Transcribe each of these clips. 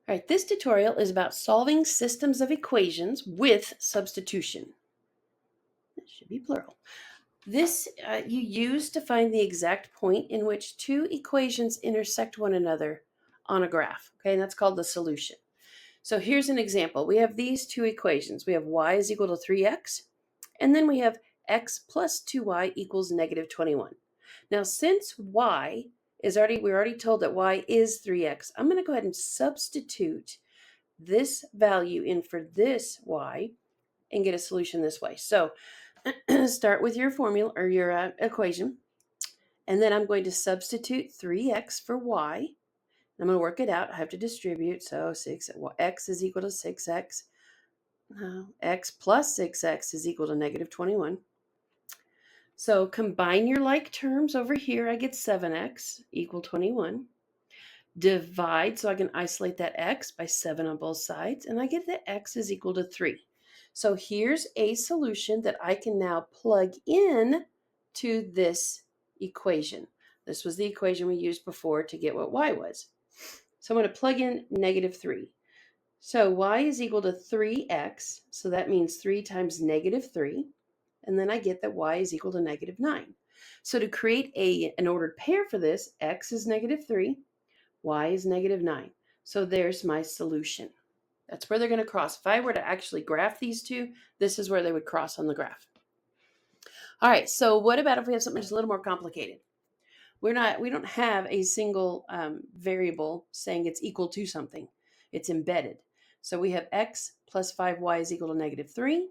All right, this tutorial is about solving systems of equations with substitution. It should be plural. This you use to find the exact point in which two equations intersect one another on a graph. Okay, and that's called the solution. So here's an example. We have these two equations. We have y is equal to 3x, and then we have x plus 2y equals negative 21. Now, since we're already told that y is 3x, I'm going to go ahead and substitute this value in for this y and get a solution this way. So start with your formula or your equation, and then I'm going to substitute 3x for y. I'm going to work it out. I have to distribute, so x is equal to 6x. X plus 6x is equal to negative 21. So combine your like terms over here. I get 7x equal 21. Divide, so I can isolate that x by 7 on both sides, and I get that x is equal to 3. So here's a solution that I can now plug in to this equation. This was the equation we used before to get what y was. So I'm going to plug in negative 3. So y is equal to 3x, so that means 3 times negative 3, and then I get that y is equal to negative 9. So to create an ordered pair for this, x is negative 3, y is negative 9. So there's my solution. That's where they're going to cross. If I were to actually graph these two, this is where they would cross on the graph. All right, so what about if we have something just a little more complicated? We don't have a single variable saying it's equal to something. It's embedded. So we have x plus 5y is equal to negative 3.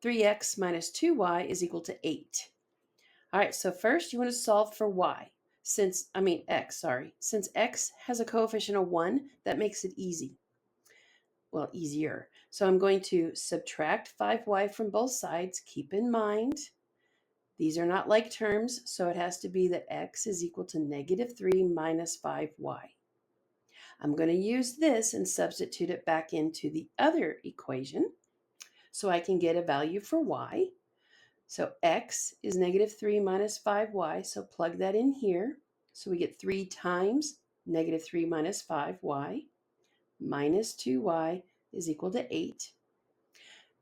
3x minus 2y is equal to 8. All right, so first you want to solve for x. Since x has a coefficient of 1, that makes it easy. Well, easier. So I'm going to subtract 5y from both sides. Keep in mind, these are not like terms, so it has to be that x is equal to negative 3 minus 5y. I'm going to use this and substitute it back into the other equation so I can get a value for y. So x is negative 3 minus 5y, so plug that in here. So we get 3 times negative 3 minus 5y minus 2y is equal to 8.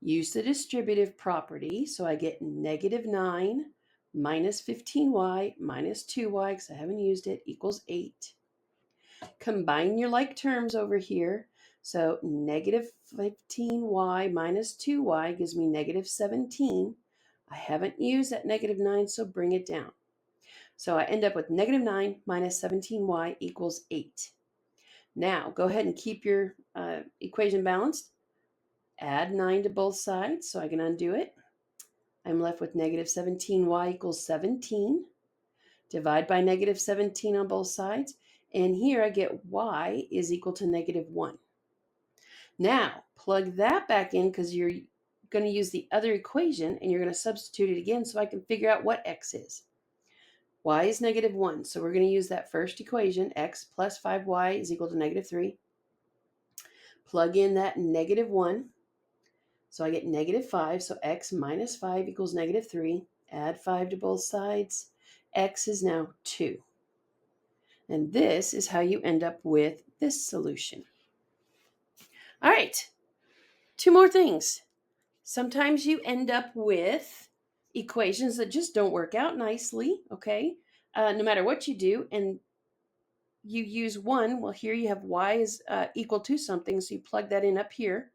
Use the distributive property, so I get negative 9 minus 15y minus 2y, because I haven't used it, equals 8. Combine your like terms over here. So negative 15y minus 2y gives me negative 17. I haven't used that negative 9, so bring it down. So I end up with negative 9 minus 17y equals 8. Now, go ahead and keep your equation balanced. Add 9 to both sides, so I can undo it. I'm left with negative 17y equals 17. Divide by negative 17 on both sides. And here I get y is equal to negative 1. Now, plug that back in because you're going to use the other equation and you're going to substitute it again so I can figure out what x is. Y is negative 1, so we're going to use that first equation, x plus 5y is equal to negative 3. Plug in that negative 1, so I get negative 5, so x minus 5 equals negative 3. Add 5 to both sides. X is now 2. And this is how you end up with this solution. All right, 2 more things. Sometimes you end up with equations that just don't work out nicely, okay? No matter what you do, and you use one. Well, here you have y is equal to something, so you plug that in up here.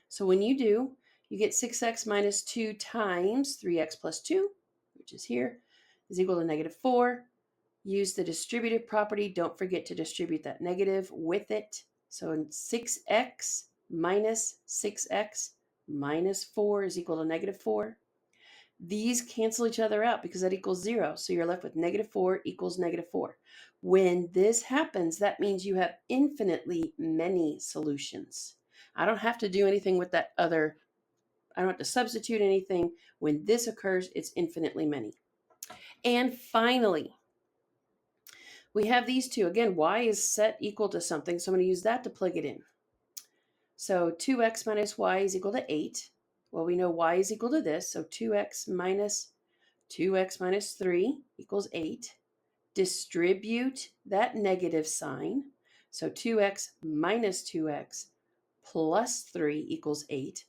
So when you do, you get 6x minus 2 times 3x plus 2, which is here, is equal to negative 4. Use the distributive property. Don't forget to distribute that negative with it. So 6x minus 6x minus 4 is equal to negative 4. These cancel each other out because that equals 0. So you're left with negative 4 equals negative 4. When this happens, that means you have infinitely many solutions. I don't have to do anything with that other. I don't have to substitute anything. When this occurs, it's infinitely many. And finally, we have these two. Again, y is set equal to something, so I'm going to use that to plug it in. So 2x minus y is equal to 8. Well, we know y is equal to this, so 2x minus 3 equals 8. Distribute that negative sign. So 2x minus 2x plus 3 equals 8.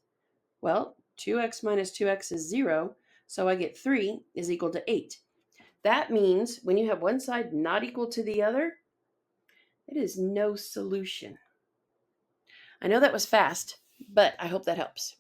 Well, 2x minus 2x is 0, so I get 3 is equal to 8. That means when you have one side not equal to the other, it is no solution. I know that was fast, but I hope that helps.